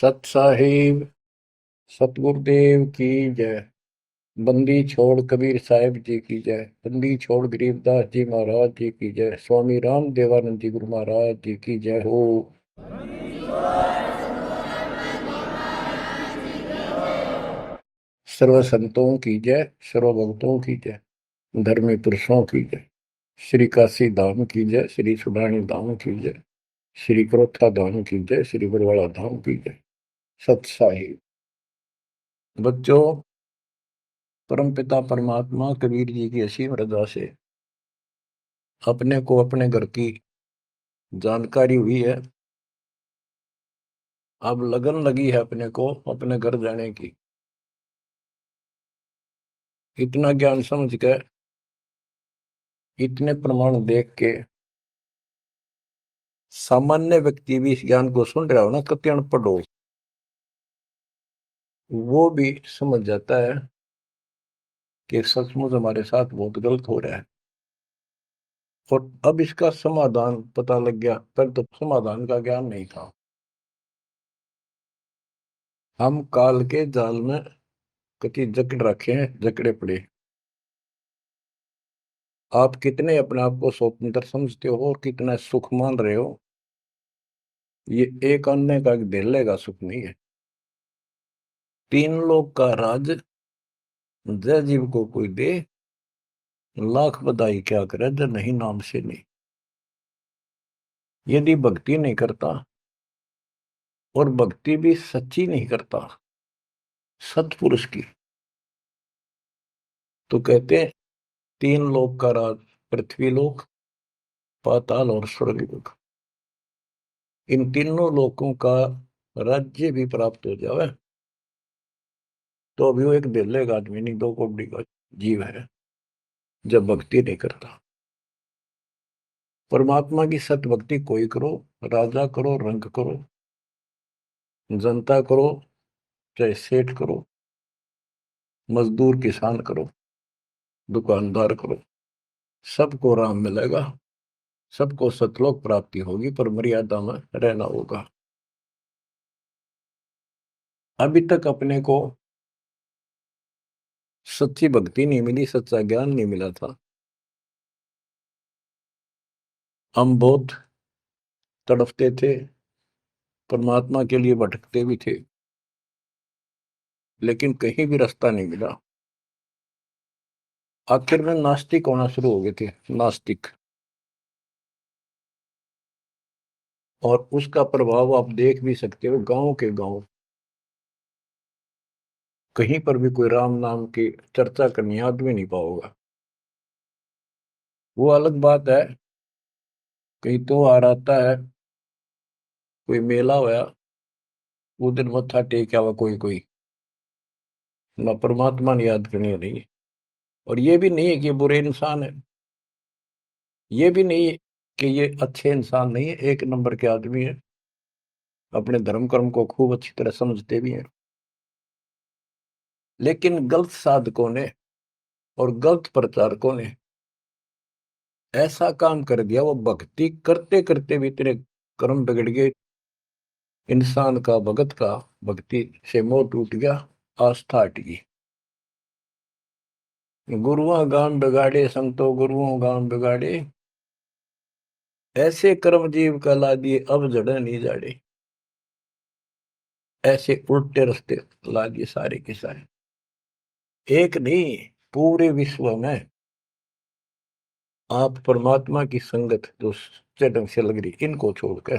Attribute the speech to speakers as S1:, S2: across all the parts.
S1: सत साहिब सतगुरुदेव की जय। बंदी छोड़ कबीर साहिब जी की जय। बंदी छोड़ गरीबदास जी महाराज जी की जय। स्वामी राम देवानंद जी गुरु महाराज जी की जय हो। सर्व संतों की जय, सर्व भक्तों की जय, धर्मी पुरुषों की जय। श्री काशी धाम की जय, श्री सुडानी धाम की जय, श्री क्रोथा धाम की जय, श्री बरवाड़ा धाम की जय। सत साहिब बच्चों, परमपिता परमात्मा कबीर जी की असीम रजा से अपने को अपने घर की जानकारी हुई है। अब लगन लगी है अपने को अपने घर जाने की। इतना ज्ञान समझ के, इतने प्रमाण देख के सामान्य व्यक्ति भी इस ज्ञान को सुन रहा हो ना, कति अनपढ़ हो, वो भी समझ जाता है कि सचमुच हमारे साथ बहुत गलत हो रहा है। और अब इसका समाधान पता लग गया, पर तो समाधान का ज्ञान नहीं था। हम काल के जाल में कति जकड़ रखे हैं, जकड़े पड़े। आप कितने अपने आप को स्वतंत्र समझते हो और कितना सुख मान रहे हो, ये एक अन्य का धेले का सुख नहीं है। तीन लोग का राज जय जीव को कोई दे, लाख बधाई क्या करे जब नहीं नाम से नहीं। यदि भक्ति नहीं करता, और भक्ति भी सच्ची नहीं करता सत्पुरुष की, तो कहते हैं तीन लोक का राज, पृथ्वी लोक, पाताल और स्वर्ग लोक, इन तीनों लोकों का राज्य भी प्राप्त हो जाए तो अभी वो एक दिल्ले का आदमी नहीं, दो कौड़ी का जीव है जब भक्ति नहीं करता। परमात्मा की सत भक्ति कोई करो, राजा करो, रंग करो, जनता करो, चाहे सेठ करो, मजदूर किसान करो, दुकानदार करो, सबको राम मिलेगा, सबको सतलोक प्राप्ति होगी, पर मर्यादा में रहना होगा। अभी तक अपने को सच्ची भक्ति नहीं मिली, सच्चा ज्ञान नहीं मिला था। हम बहुत तड़फते थे, परमात्मा के लिए भटकते भी थे, लेकिन कहीं भी रास्ता नहीं मिला। आखिर में नास्तिक होना शुरू हो गए थे, नास्तिक। और उसका प्रभाव आप देख भी सकते हो, गांव के गांव कहीं पर भी कोई राम नाम की चर्चा करनी आदमी नहीं पाओगा। वो अलग बात है, कहीं तो आ आता है, कोई मेला होया, वो दिन मत्था टेक आवा कोई कोई, ना परमात्मा ने याद करनी नहीं। और ये भी नहीं है कि ये बुरे इंसान है, ये भी नहीं है कि ये अच्छे इंसान नहीं है, एक नंबर के आदमी है, अपने धर्म कर्म को खूब अच्छी तरह समझते भी हैं। लेकिन गलत साधकों ने और गलत प्रचारकों ने ऐसा काम कर दिया, वो भक्ति करते करते भी तेरे कर्म बिगड़ गए। इंसान का, भगत का भक्ति से मोह टूट गया, आस्था हट गई। गुरुओं गांव बिगाड़े, संतों गुरुओं गांव बिगाड़े, ऐसे कर्म जीव का ला दिए अब जड़े नहीं जाड़े। ऐसे उल्टे रास्ते ला दिए सारे के सारे। एक नहीं, पूरे विश्व में आप परमात्मा की संगत जो सच्चे ढंग से लग रही, इनको छोड़कर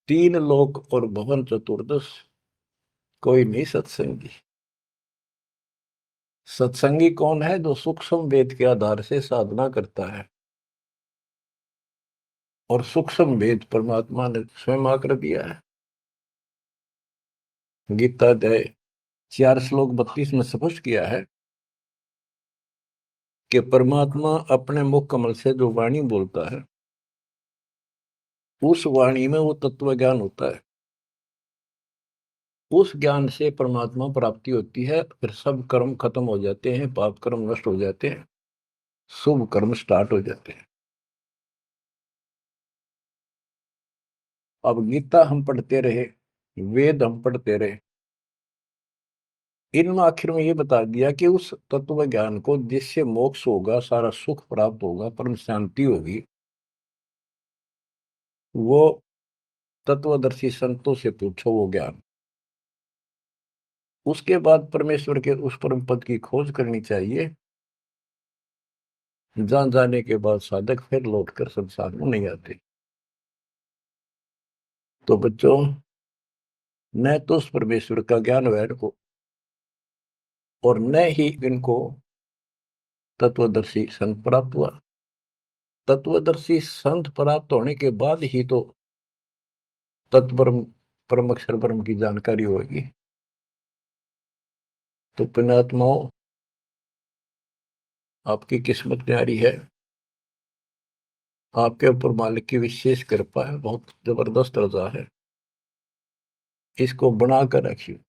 S1: तीन लोक और भवन चतुर्दश कोई नहीं सत्संगी। सत्संगी कौन है? जो सूक्ष्म वेद के आधार से साधना करता है। और सूक्ष्म वेद परमात्मा ने स्वयं आकर दिया है। गीता अध्याय 4 श्लोक 32 में स्पष्ट किया है कि परमात्मा अपने मुख कमल से जो वाणी बोलता है, उस वाणी में वो तत्व ज्ञान होता है। उस ज्ञान से परमात्मा प्राप्ति होती है, फिर सब कर्म खत्म हो जाते हैं, पाप कर्म नष्ट हो जाते हैं, शुभ कर्म स्टार्ट हो जाते हैं। अब गीता हम पढ़ते रहे, वेद हम पढ़ते रहे, इनमें आखिर में ये बता दिया कि उस तत्व ज्ञान को जिससे मोक्ष होगा, सारा सुख प्राप्त होगा, परम शांति होगी, वो तत्वदर्शी संतों से पूछो वो ज्ञान। उसके बाद परमेश्वर के उस परम पद की खोज करनी चाहिए, जहां जाने के बाद साधक फिर लौटकर संसार में नहीं आते। तो बच्चों, न तो उस परमेश्वर का ज्ञान वैर को, और न ही इनको तत्वदर्शी संत प्राप्त हुआ। तत्वदर्शी संत प्राप्त होने के बाद ही तो तत्परम परम अक्षर परम की जानकारी होगी। तो पुण्यात्माओं, आपकी किस्मत न्यारी है, आपके ऊपर मालिक की विशेष कृपा है, बहुत जबरदस्त रजा है, इसको बना कर रखिए।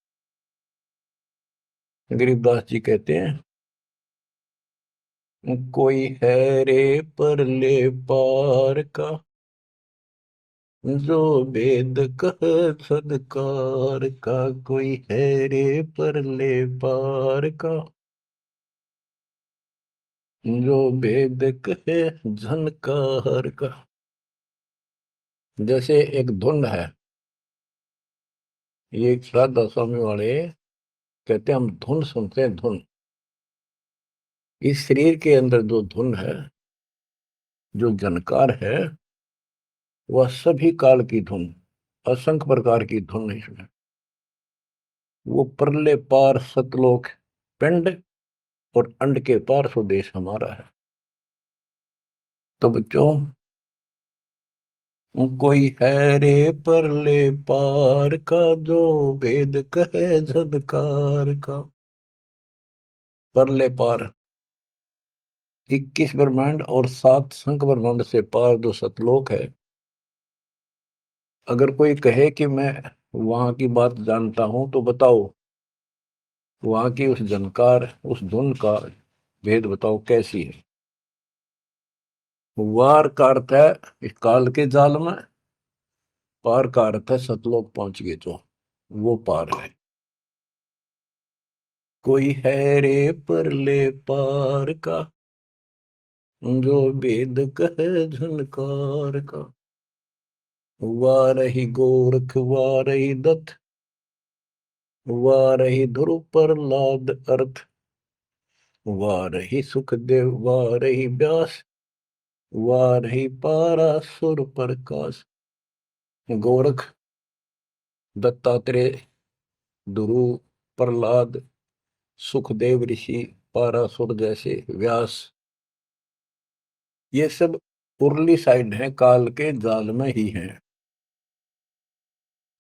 S1: गरीबदास जी कहते हैं, कोई है रे परले पार का, जो वेद कह सदकार का। कोई है रे परले पार का, जो वेद कहे झनकार का। जैसे एक धुन है, ये एक श्राद्ध स्वामी वाले कहते हैं, हम धुन सुनते हैं, धुन। इस शरीर के अंदर जो धुन है, जो जनकार है, वह सभी काल की धुन, असंख्य प्रकार की धुन नहीं सुने। वो परले पार सतलोक पिंड और अंड के पार स्वदेश हमारा है। तो बच्चों, कोई है रे परले पार का, जो वेद कहे झनकार का। परले पार 21 ब्रह्मांड और 7 संख ब्रह्मांड से पार जो सतलोक है, अगर कोई कहे कि मैं वहां की बात जानता हूं, तो बताओ वहां की उस जनकार, उस धुन का भेद बताओ कैसी है। वार का अर्थ है इस काल के जाल में, पार का अर्थ है सतलोक पहुंच गए जो, वो पार है। कोई है रे परले पार का, जो वेद कहे झनकार का। वारही गोरख वारही दत्त, वारही ध्रुव प्रहलाद अर्थ। वारही सुखदेव वारही व्यास, वारही पारासुर प्रकाश। गोरख, दत्तात्रेय, ध्रुव, प्रहलाद, सुखदेव ऋषि, पारासुर जैसे, व्यास, ये सब उर्ली साइड है, काल के जाल में ही है।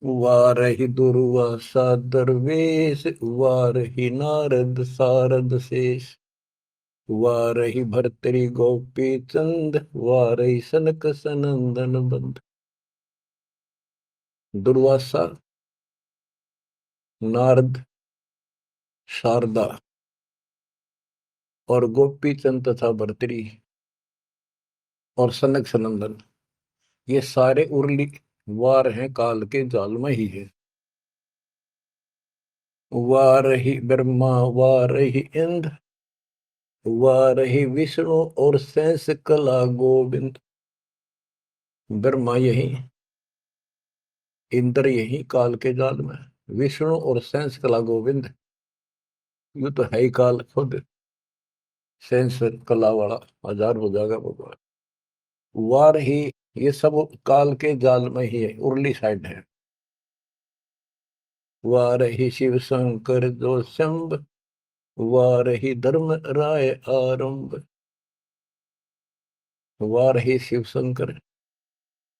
S1: वारही दुर्वासा दरवेश, वारही नारद सारद शेष। वारही भर्तरी गोपी चंद, वारही सनक सनंदन बंद। दुर्वासा, नारद, शारदा और गोपी चंद तथा भर्तरी और सनक सनंदन, ये सारे उर्ली वार हैं, काल के जाल में ही है। वारही ब्रह्मा वारही इंद्र, वारही विष्णु और शेष कला गोविंद। ब्रह्मा यही, इंद्र यही काल के जाल में, विष्णु और शेष कला गोविंद, यू तो है ही काल खुद, शेष कला वाला हजार हो जाएगा भगवान। वार ही, ये सब काल के जाल में ही है, उर्ली साइड है। वार ही शिव शंकर जो शंभ, वार ही धर्म राय आरंभ। वार ही शिव शंकर,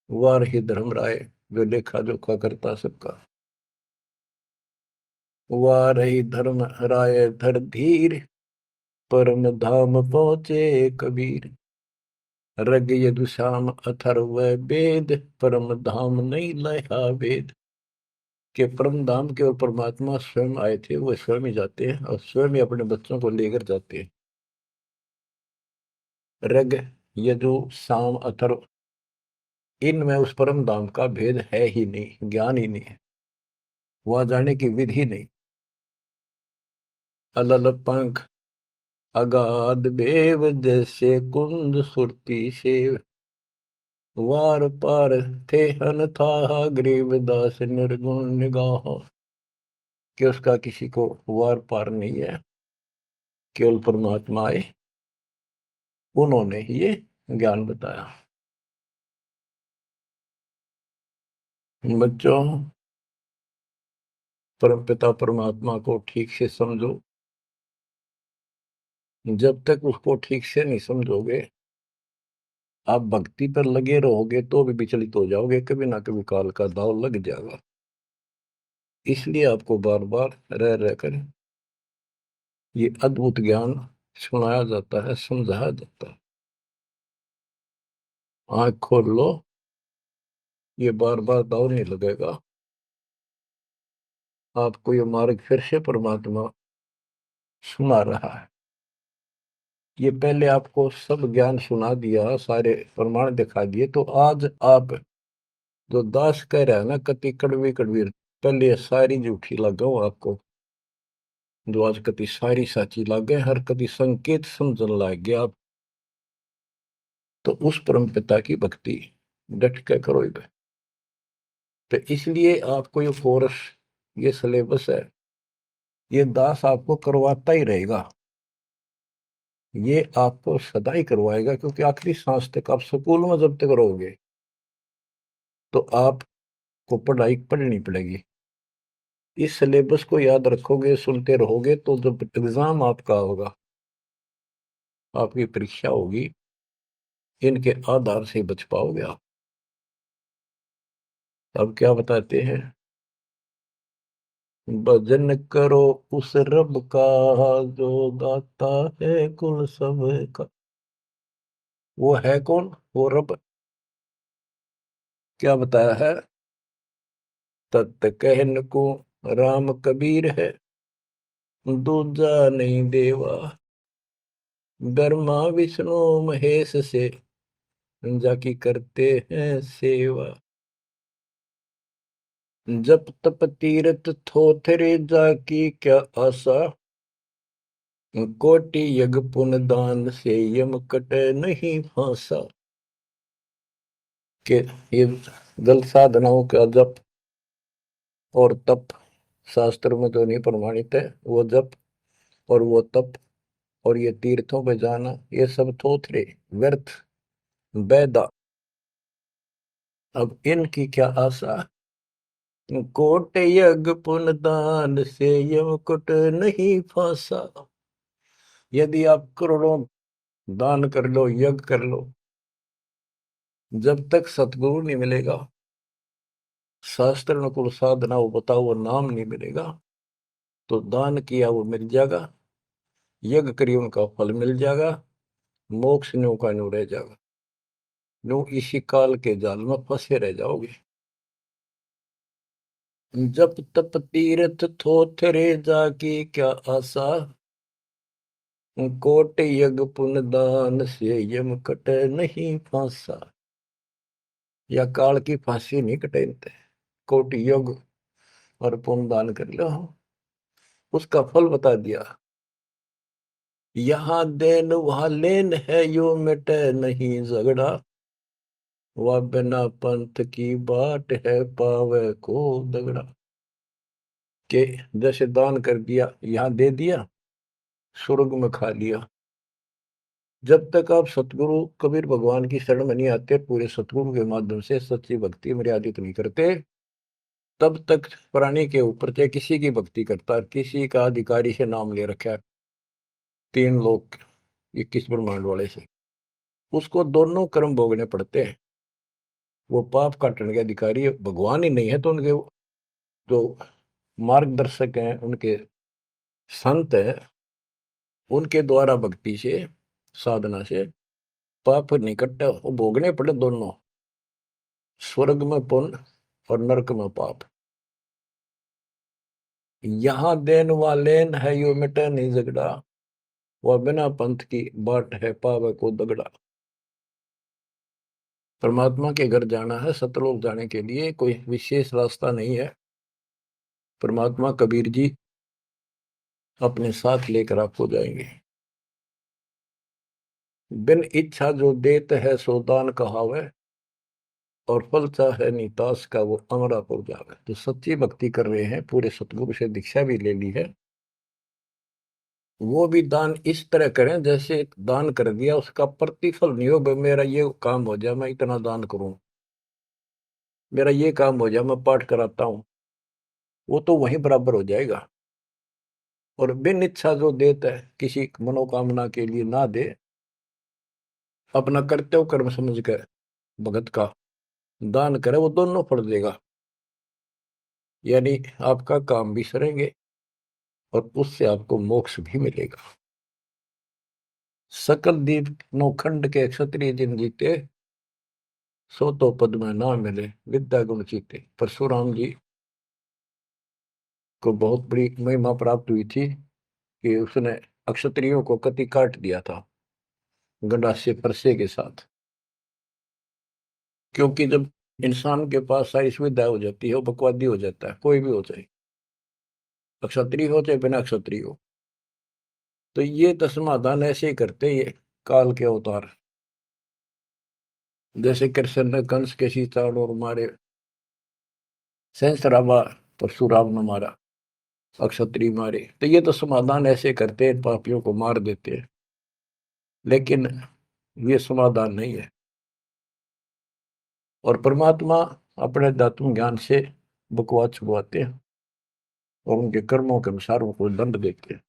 S1: वार ही धर्म राय, जो लेखा जोखा करता सबका। वार ही धर्म राय धर धीर, परम धाम पहुंचे कबीर। रग यदुश्याम अथर्व वेद, परम धाम नहीं लहा वेद। के परम धाम के और परमात्मा स्वयं आए थे, वो स्वयं ही जाते हैं और स्वयं ही अपने बच्चों को लेकर जाते हैं। रग, यजु, साम, अथर्व, इनमें उस परम धाम का भेद है ही नहीं, ज्ञान ही नहीं है, वहां जाने की विधि नहीं। अलल पंख अगाध बेव, जैसे कुंद सुरती सेव, वार पार थे हन था, गरीबदास निर्गुण निगाह। कि उसका किसी को वार पार नहीं है, केवल परमात्मा आए, उन्होंने ही ये ज्ञान बताया। बच्चों, परमपिता परमात्मा को ठीक से समझो। जब तक उसको ठीक से नहीं समझोगे, आप भक्ति पर लगे रहोगे तो भी विचलित हो जाओगे, कभी ना कभी काल का दाव लग जाएगा। इसलिए आपको बार बार रह रहकर ये अद्भुत ज्ञान सुनाया जाता है, समझाया जाता है। आंख खोल लो, ये बार बार दाव नहीं लगेगा। आपको ये मार्ग फिर से परमात्मा सुना रहा है। ये पहले आपको सब ज्ञान सुना दिया, सारे प्रमाण दिखा दिए, तो आज आप जो दास कह रहा है ना, कति कड़वी कड़वी, पहले सारी झूठी लगाओ आपको, जो आज कति सारी साची लागे, हर कति संकेत समझन लग गया आप। तो उस परम पिता की भक्ति डट के करो इधर। तो इसलिए आपको ये कोर्स, ये सिलेबस है, ये दास आपको करवाता ही रहेगा, ये आपको सदा ही करवाएगा, क्योंकि आखिरी सांस तक आप स्कूल में जब तक रहोगे तो आपको पढ़ाई पढ़नी पड़ेगी। इस सिलेबस को याद रखोगे, सुनते रहोगे, तो जब एग्जाम आपका होगा, आपकी परीक्षा होगी, इनके आधार से बच पाओगे आप। अब क्या बताते हैं, भजन करो उस रब का, जो दाता है कुल सब का। वो है कौन? वो रब। क्या बताया है? तत् कहन को राम कबीर है, दूजा नहीं देवा, ब्रह्मा विष्णु महेश से, जाकी करते हैं सेवा। जप तप तीरथ थोथरे, जाकी क्या आशा, कोटि यज्ञ पुण्य दान से, यम कटे नहीं फांसा। के ये गलत साधनाओं का जप और तप शास्त्र में तो नहीं प्रमाणित है। वो जप और वो तप और ये तीर्थों पे जाना, ये सब थोथरे, व्यर्थ, बेदा। अब इनकी क्या आशा? कोट यज्ञ पुण्य दान से, यम कुट नहीं फांसा। यदि आप करोड़ों दान कर लो, यज्ञ कर लो, जब तक सतगुरु नहीं मिलेगा, शास्त्र अनुकूल साधना वो बताओ, वो नाम नहीं मिलेगा, तो दान किया वो मिल जाएगा, यज्ञ करिए उनका फल मिल जाएगा, मोक्ष न्यू का न्यू रह जाएगा, न्यू इसी काल के जाल में फंसे रह जाओगे। जप तप तीर्थ थोथरे, जाकी क्या आशा, कोट यज्ञ पुण्य दान से, यम कटे नहीं फांसा। या काल की फांसी नहीं कटेते, कोट यज्ञ और पुण्य दान कर लो, उसका फल बता दिया। यहाँ देन वहां लेन है, यो मिटे नहीं झगड़ा, वह बिना पंथ की बाट है, पावे को दगड़ा। के जैसे दान कर दिया, यहाँ दे दिया, स्वर्ग में खा लिया। जब तक आप सतगुरु कबीर भगवान की शरण में नहीं आते, पूरे सतगुरु के माध्यम से सच्ची भक्ति मर्यादित नहीं करते, तब तक प्राणी के ऊपर चाहे किसी की भक्ति करता, किसी का अधिकारी से नाम ले रखा है, 3 लोग 21 ब्रह्मांड वाले से, उसको दोनों कर्म भोगने पड़ते हैं। वो पाप काटने के अधिकारी भगवान ही नहीं है, तो उनके जो मार्गदर्शक हैं, उनके संत हैं, उनके द्वारा भक्ति से, साधना से पाप नहीं कटता, वो भोगने पड़े दोनों, स्वर्ग में पुण्य और नरक में पाप। यहाँ देन वालेन है, यो मिटे नहीं झगड़ा, वह बिना पंथ की बाट है, पावे को दगड़ा। परमात्मा के घर जाना है, सतलोक जाने के लिए कोई विशेष रास्ता नहीं है। परमात्मा कबीर जी अपने साथ लेकर आपको जाएंगे। बिन इच्छा जो देत है सो दान कहावे, और फल चाहे नितास का वो अमरा हो जावे। तो सच्ची भक्ति कर रहे हैं, पूरे सतगुरु से दीक्षा भी ले ली है, वो भी दान इस तरह करें जैसे दान कर दिया उसका प्रतिफल नहीं हो। भाई मेरा ये काम हो जाए मैं इतना दान करूं, मेरा ये काम हो जाए मैं पाठ कराता हूं, वो तो वहीं बराबर हो जाएगा। और बिन इच्छा जो देता है, किसी मनोकामना के लिए ना दे, अपना कर्तव्य कर्म समझ कर भगत का दान करे, वो दोनों फल देगा। यानी आपका काम भी सरेंगे और उससे आपको मोक्ष भी मिलेगा। सकल दीप नौखंड के क्षत्रिय जिन जीते, सो तो पद में ना मिले विद्या गुण जीते। परशुराम जी को बहुत बड़ी महिमा प्राप्त हुई थी कि उसने अक्षत्रियों को कति काट दिया था गंडासे परसे के साथ। क्योंकि जब इंसान के पास सारी सुविधा हो जाती है, वो बकवादी हो जाता है, कोई भी हो चाहे, क्षत्रिय हो चाहे बिना क्षत्रिय हो। तो ये तो समाधान ऐसे ही करते ये काल के अवतार। जैसे कृष्ण ने कंस के सीताड़ और मारे, सहस्रावा परशुराम ने मारा, अक्षत्रिय मारे, तो ये तो समाधान ऐसे करते हैं, पापियों को मार देते हैं। लेकिन ये समाधान नहीं है। और परमात्मा अपने दातुन ज्ञान से बकवाद छुड़वाते हैं और उनके कर्मों के अनुसार उनको दंड देते हैं।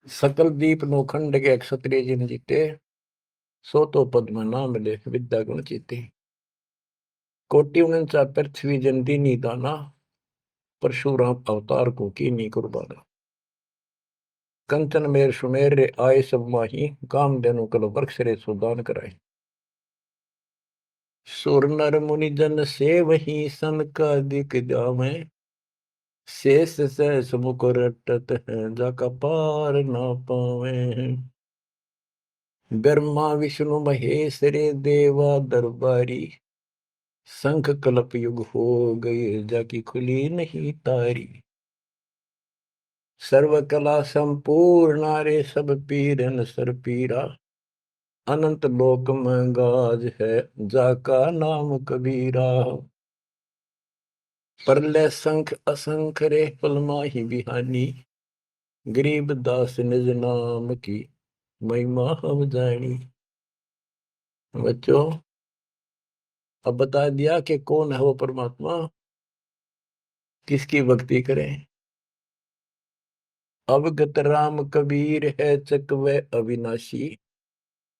S1: सकल दीप नोखंड के क्षत्रिय जिन जीते, सो तो पद में ना मिले विद्या गुण जीते। कोटि उनचा पृथ्वी जन दीनी दाना, परशुराम अवतार को कीनी कुर्बाना। कंचन मेर सुमेर रे आए सब माही, काम देनु कल वृक्ष रे सुदान कराए। सुर नर मुनि जन से वही सन का दिख जावे, शेष सहस मुख रटत है जाका पार ना पावे। ब्रह्मा विष्णु महेश रे देवा दरबारी, शंख कल्प युग हो गए जाकी खुली नहीं तारी। सर्व कला संपूर्ण रे सब पीरन सर पीरा, अनंत लोक में गाज है जाका नाम कबीरा। परले शंख असंख रे पल माही बिहानी, गरीब दास निज नाम की महिमा हम जानी। बच्चों, अब बता दिया कि कौन है वो परमात्मा, किसकी भक्ति करें। अवगत राम कबीर है चकवे अविनाशी,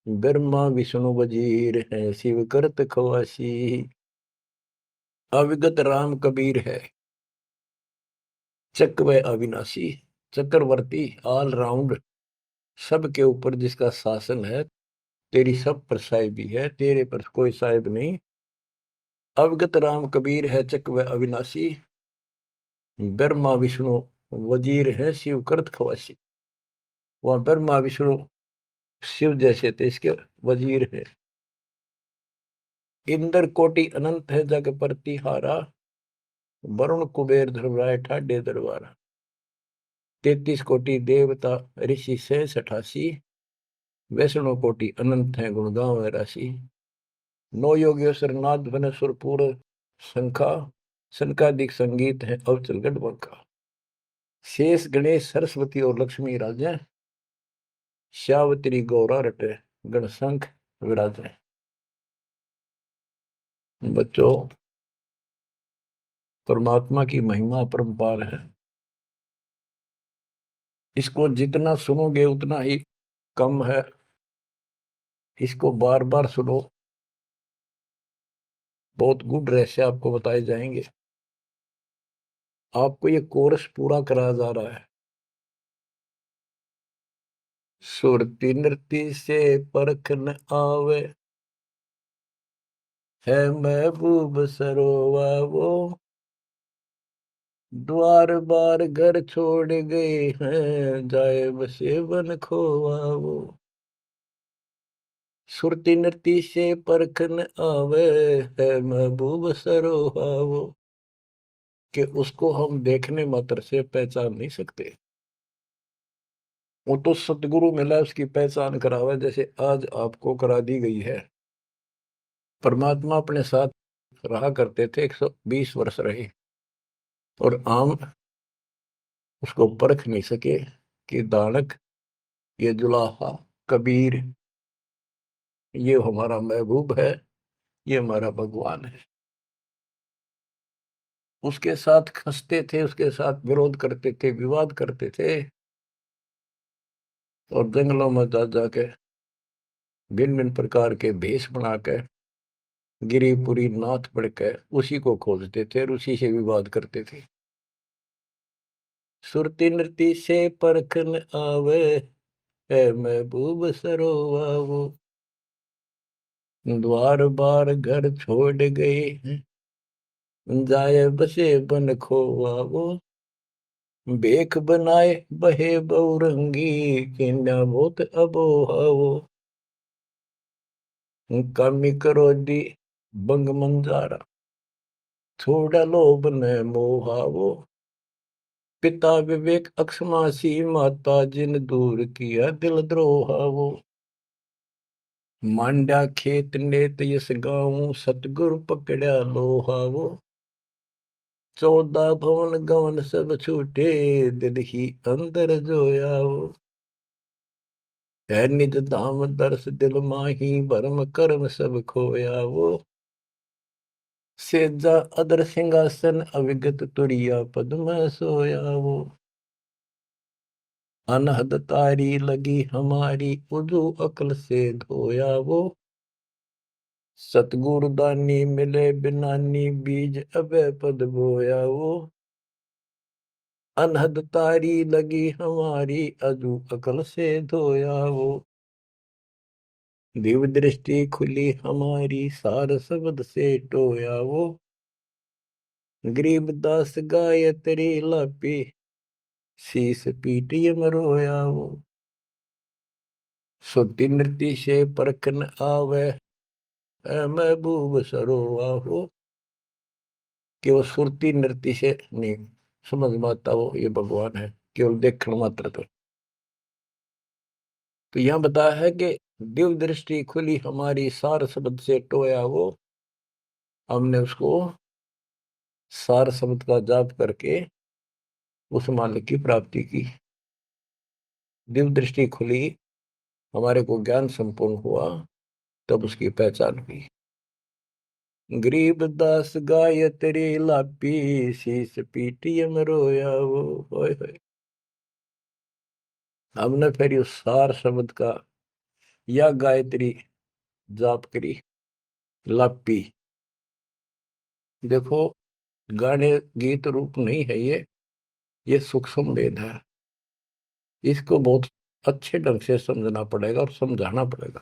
S1: ब्रह्मा विष्णु वजीर है शिव करत खवासी। अविगत राम कबीर है, चकवे अविनाशी, चक्रवर्ती ऑल राउंड, सबके ऊपर जिसका शासन है, तेरी सब पर साहिबी है, तेरे पर कोई साहिब नहीं। अवगत राम कबीर है चकवे अविनाशी, ब्रह्मा विष्णु वजीर है शिव करत खवासी। वह ब्रह्मा विष्णु शिव जैसे थे, इसके वजीर है। इंद्र कोटि अनंत है जग प्रतिहारा, वरुण कुबेर धर्मराय ठाडे दरबारा। 33 कोटि देवता ऋषि से 88, वैष्णव कोटि अनंत है गुण गाँव राशि। नौ योगेश्वर नाथ बन सुरपुर शंखा, शंकादिक संगीत है अवचल गढ़। शेष गणेश सरस्वती और लक्ष्मी राजा, श्यावत्री गौरा रटे गणशंख विराजे। बच्चों, परमात्मा की महिमा परम्पार है, इसको जितना सुनोगे उतना ही कम है। इसको बार बार सुनो, बहुत गुड रहस्य आपको बताए जाएंगे। आपको ये कोर्स पूरा कराया जा रहा है। सुरती नृत्य से परख न आवे, है महबूब सरोवा वो, द्वार बार घर छोड़ गए हैं, जाए बसे बन खोवा वो। सुरती नृत्य से परखन आवे है महबूब सरोहावो, कि उसको हम देखने मात्र से पहचान नहीं सकते। वो तो सतगुरु मिला उसकी पहचान करावे, जैसे आज आपको करा दी गई है। परमात्मा अपने साथ रहा करते थे, 120 वर्ष रहे, और आम उसको परख नहीं सके कि दानक, ये जुलाहा, कबीर, ये हमारा महबूब है, ये हमारा भगवान है। उसके साथ खसते थे, उसके साथ विरोध करते थे, विवाद करते थे, और जंगलों में जा जाके भिन्न भिन्न प्रकार के भेष बनाकर, गिरिपुरी नाथ पढ़कर उसी को खोजते थे और उसी से विवाद करते थे। सुरती नृत्य से परखन आवे है महबूब सरोवावो, द्वार बार घर छोड़ गए जाए बसे बन खोवावो, बेख बनाए बहे बहुरंगी किन्या बहुत अबोहावो, कामी करो दी बंग मंजारा थोड़ा लोभ न मोहावो, पिता विवेक अक्षमासी माता जिन दूर किया दिल द्रोहावो, मांडा खेत नेत यस गाऊं सतगुरु पकड़ा लोहावो, 14 भवन गवन सब छूटे दिल ही अंदर जोयावो, है निज धाम दर्श दिल माही भरम कर्म सब खोयावो, सेजा अदर सिंहासन अविगत तुरिया पद्म सोयावो, अनहद तारी लगी हमारी उजू अकल से धोयावो, सतगुरु दानी मिले बिनानी बीज अबे पद बोयावो, अनहद तारी लगी हमारी अजू अकल से धोयावो, दिव्य दृष्टि खुली हमारी सार शब्द से टोयावो, गरीब दास गायत्री लापी शीस पीटिय मरोयावो, सुरती नृत्य से परखन आवे ऐ महबूब सरोवाहो, कि वो सुरती नृत्य से नहीं समझ में आता वो ये भगवान है, केवल देखण मात्र। तो यहां बताया है कि दिव्य दृष्टि खुली हमारी सार शब्द से टोया वो, हमने उसको सार शब्द का जाप करके उस मालिक की प्राप्ति की। दिव्य दृष्टि खुली, हमारे को ज्ञान संपूर्ण हुआ, तब उसकी पहचान हुई। गरीब दास गायत्री लापी शीस पीटियम रोया वो, होय होय। हमने फिर उस सार शब्द का या गायत्री जाप करी, लापी। देखो, गाने गीत रूप नहीं है ये सूक्ष्म वेद है। इसको बहुत अच्छे ढंग से समझना पड़ेगा और समझाना पड़ेगा।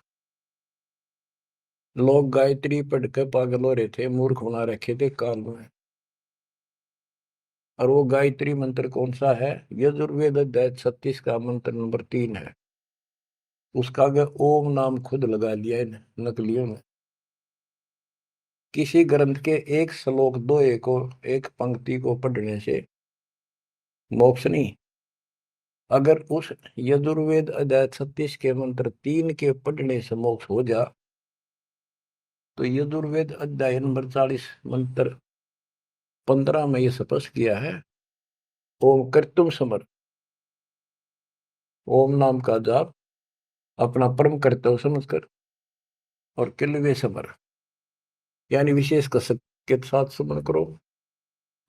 S1: लोग गायत्री पढ़ के पागल हो रहे थे, मूर्ख बना रखे थे काल में। और वो गायत्री मंत्र कौन सा है? यजुर्वेद अध्याय 36 का मंत्र नंबर 3 है। उसका आगे ओम नाम खुद लगा लिया है नकलियों ने। किसी ग्रंथ के एक श्लोक दो एक पंक्ति को पढ़ने से मोक्ष नहीं। अगर उस यजुर्वेद अध्याय 36 के मंत्र 3 के पढ़ने से मोक्ष हो जा, तो यजुर्वेद अध्याय नंबर 40 मंत्र 15 में यह स्पष्ट किया है, ओम कर्तुम समर, ओम नाम का जाप अपना परम कर्तव्य समझकर और किलवे समर यानी विशेष कसक के साथ सुमन करो।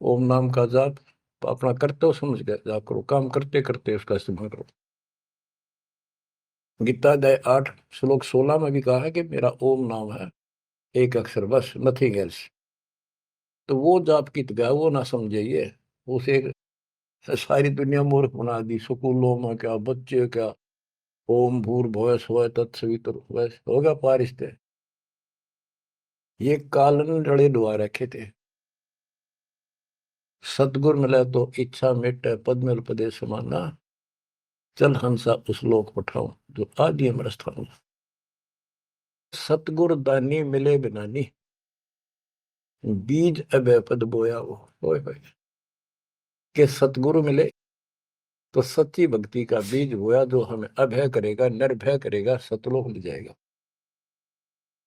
S1: ओम नाम का जाप अपना कर्तव्य समझ कर जाप करो, काम करते करते उसका सुमन करो। गीता अध्याय 8 श्लोक 16 में भी कहा है कि मेरा ओम नाम है, एक अक्षर बस, नथिंग एल्स। तो वो जाप की गया वो ना समझिए, उसे सारी दुनिया मूर्ख बना दी। स्कूलों में क्या, बच्चे क्या, ओम भूर्भुवः स्वः तत्सवितुर्वरेण्यं होगा पारिस्ते, ये कालन रड़े डुआ रखे थे। सतगुर मिला तो इच्छा मिटे पद मिल पदे समाना, चल हंसा उस लोक पठाऊं जो आदि अमर स्थान। सतगुर दानी मिले बिनानी, बीज अभय पद बोया वो। होए होए। के सतगुरु मिले तो सच्ची भक्ति का बीज बोया, जो हमें अभय करेगा, निर्भय करेगा, सतलोक ले जाएगा।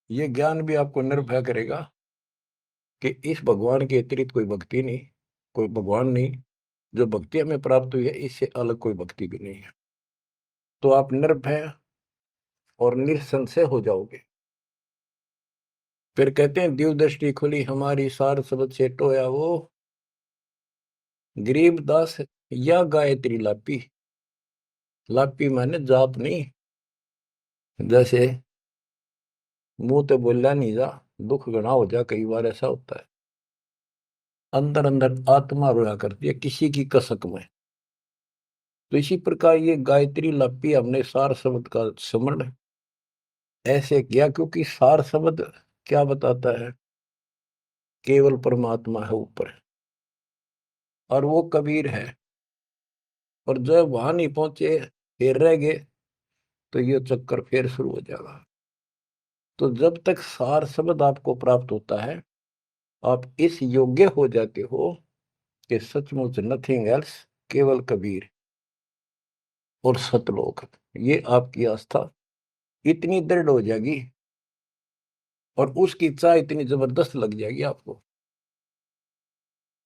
S1: ये ज्ञान भी आपको निर्भय करेगा कि इस भगवान के अतिरिक्त कोई भक्ति नहीं, कोई भगवान नहीं। जो भक्ति हमें प्राप्त हुई है, इससे अलग कोई भक्ति भी नहीं है। तो आप निर्भय और निसंशय हो जाओगे। फिर कहते हैं दिव्य दृष्टि खुली हमारी, सार शब्द से टोया वो, गरीबदास या गायत्री लापी। लापी माने जाप नहीं, जैसे मुंह तो बोला नहीं जा, दुख गणा हो जा, कई बार ऐसा होता है। अंदर अंदर आत्मा रोया करती है किसी की कसक में। तो इसी प्रकार ये गायत्री लापी हमने सार शब्द का स्मरण ऐसे किया, क्योंकि सार शब्द क्या बताता है? केवल परमात्मा है ऊपर, और वो कबीर है। और जब वहां नहीं पहुंचे, फिर रह गए, तो ये चक्कर फिर शुरू हो जाएगा। तो जब तक सार शब्द आपको प्राप्त होता है, आप इस योग्य हो जाते हो कि सचमुच नथिंग एल्स, केवल कबीर और सतलोक। ये आपकी आस्था इतनी दृढ़ हो जाएगी और उसकी चाह इतनी जबरदस्त लग जाएगी आपको,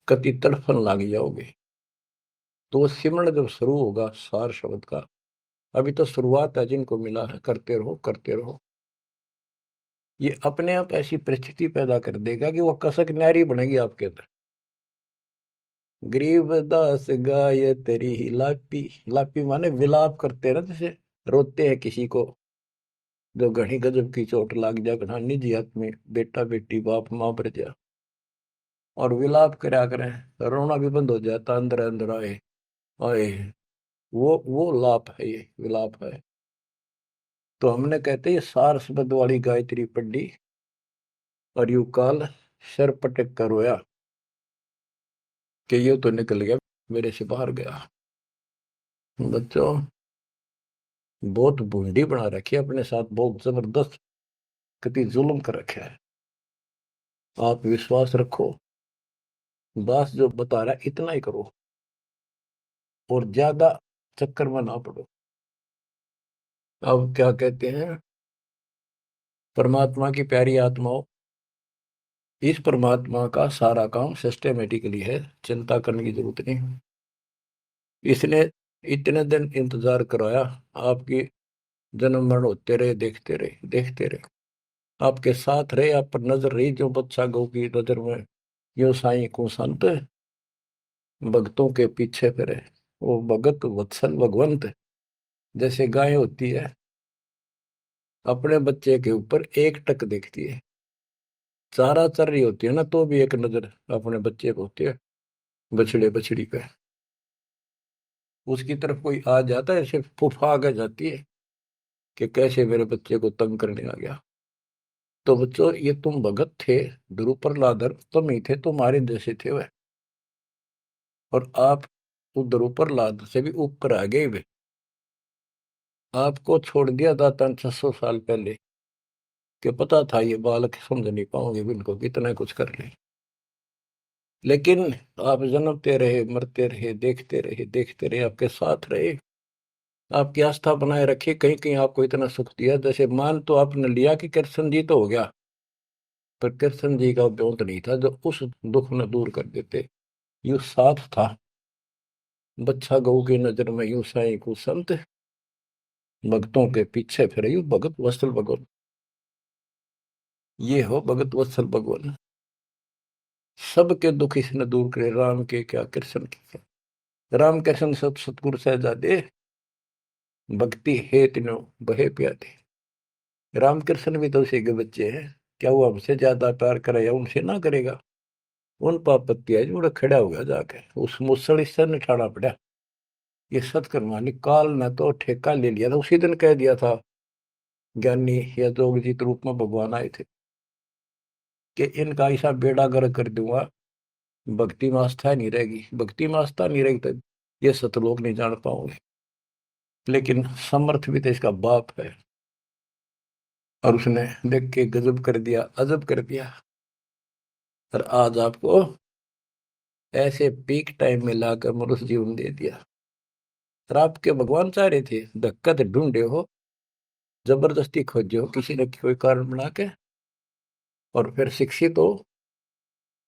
S1: कति तड़फन लग जाओगे। तो वो सिमरण जब शुरू होगा सार शब्द का, अभी तो शुरुआत है, जिनको मिला है करते रहो करते रहो। ये अपने आप ऐसी परिस्थिति पैदा कर देगा कि वो कसक न्यारी बनेगी आपके अंदर। गरीबदास गाय तेरी ही लापी। लापी माने विलाप करते ना, जैसे रोते हैं किसी को जो घनी गजब की चोट लाग जा, घना निजी आदमी, बेटा बेटी बाप माँ पर जा, और विलाप करा करें, रोना भी बंद हो जाता अंदर अंदर आए आए। वो लाप है, ये विलाप है। तो हमने कहते ये सार शब्द वाली गायत्री पढ़ी और यू काल सर पटक कर रोया कि ये तो निकल गया, मेरे से बाहर गया। बच्चों, बहुत बूंदी बना रखी है अपने साथ, बहुत जबरदस्त कति जुल्म कर रखा है। आप विश्वास रखो, दास जो बता रहा है इतना ही करो, और ज्यादा चक्कर में ना पड़ो। अब क्या कहते हैं, परमात्मा की प्यारी आत्माओं, इस परमात्मा का सारा काम सिस्टमेटिकली है, चिंता करने की जरूरत नहीं। इसने इतने दिन इंतजार कराया, आपकी जन्म मरण होते रहे, देखते रहे देखते रहे, आपके साथ रहे, आप पर नजर रही, जो बच्चा गौ की नजर में यो साई को संत भक्तों के पीछे फिरे। वो भगत वत्सल भगवंत, जैसे गाय होती है अपने बच्चे के ऊपर एक टक देखती है, चारा चर रही होती है ना, तो भी एक नजर अपने बच्चे को होती है, बछड़े बछड़ी पे। उसकी तरफ कोई आ जाता है, सिर्फ फुफा के जाती है कि कैसे मेरे बच्चे को तंग करने आ गया। तो बच्चों, ये तुम भगत थे, ध्रुव प्रहलादर तुम ही थे, तुम्हारे जैसे थे वह। और आप उस ध्रुव प्रहलाद से भी ऊपर आ गए वे। आपको छोड़ दिया था 600 साल पहले, कि पता था ये बालक समझ नहीं पाओगे इनको, कितना कुछ कर ले। लेकिन आप जन्मते रहे, मरते रहे, देखते रहे, आपके साथ रहे, आपकी आस्था बनाए रखी, कहीं कहीं आपको इतना सुख दिया। जैसे मान तो आपने लिया कि कृष्ण जी तो हो गया, पर कृष्ण जी का व्योत नहीं था जो उस दुख में दूर कर देते। यू साथ था, बच्चा गऊ की नजर में यूं साई को संत भक्तों के पीछे फिरे, यू भगत वत्सल भगवान। ये हो भगत वत्सल भगवान, सबके दुख इसने दूर करे, राम के क्या कृष्ण के क्या। राम कृष्ण सब सतगुरु सहजादे, भक्ति है तीनों बहे प्यादे। रामकृष्ण भी तो उसी के बच्चे हैं, क्या वो हमसे ज्यादा प्यार करे या उनसे ना करेगा? उन पापत्ती है जो खड़ा हो गया जाके, उस मुसल इससे निठाना पड़ा। ये सतकर्मानी काल ने तो ठेका ले लिया था, उसी दिन कह दिया था ज्ञानी या जोगजीत रूप में भगवान आए थे कि इनका ऐसा बेड़ा गर्क कर दूंगा, भक्ति में आस्था नहीं रहेगी, भक्ति में आस्था नहीं रहेगी तो ये सतलोक नहीं जान पाओगे। लेकिन समर्थ भी तो इसका बाप है। और उसने देख के गजब कर दिया, अजब कर दिया। और आज आपको ऐसे पीक टाइम में लाकर मनुष्य जीवन दे दिया। और आपके भगवान चाह रहे थे, धक्का तो ढूंढे हो, जबरदस्ती खोजे हो किसी न कोई कारण बना के, और फिर शिक्षित हो,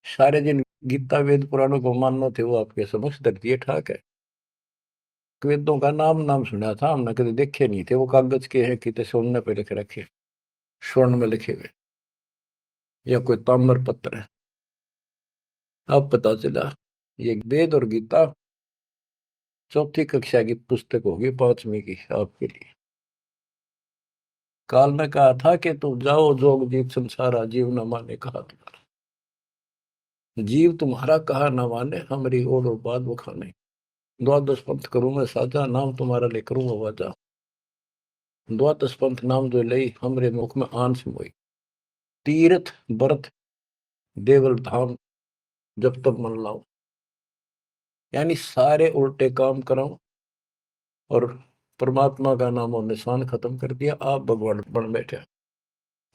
S1: सारे दिन गीता वेद पुराणों को मानना थे, वो आपके समक्ष रख दिए ठाक है। वेदों का नाम नाम सुना था हमने, कभी देखे नहीं थे। वो कागज के हैं, कितने सोने पे लिख रखे, स्वर्ण में लिखे हुए, या कोई ताम्र पत्र है। अब पता चला ये वेद और गीता चौथी कक्षा की पुस्तक होगी, पांचवी की आपके लिए। काल ने कहा था कि तुम जाओ जोग जीव संसारा, जीव न माने कहा तुम्हारा। जीव तुम्हारा कहा न माने, हमारी और बात बखाने। द्वादश पंथ करूं मैं साजा, नाम तुम्हारा ले करूंगा वाजा। द्वादश पंथ नाम जो लई, हमरे मुख में आन से मोई। तीर्थ व्रत देवल धाम, जब तक मन लाओ। यानी सारे उल्टे काम कराऊं, और परमात्मा का नाम और निशान खत्म कर दिया, आप भगवान बन बैठे।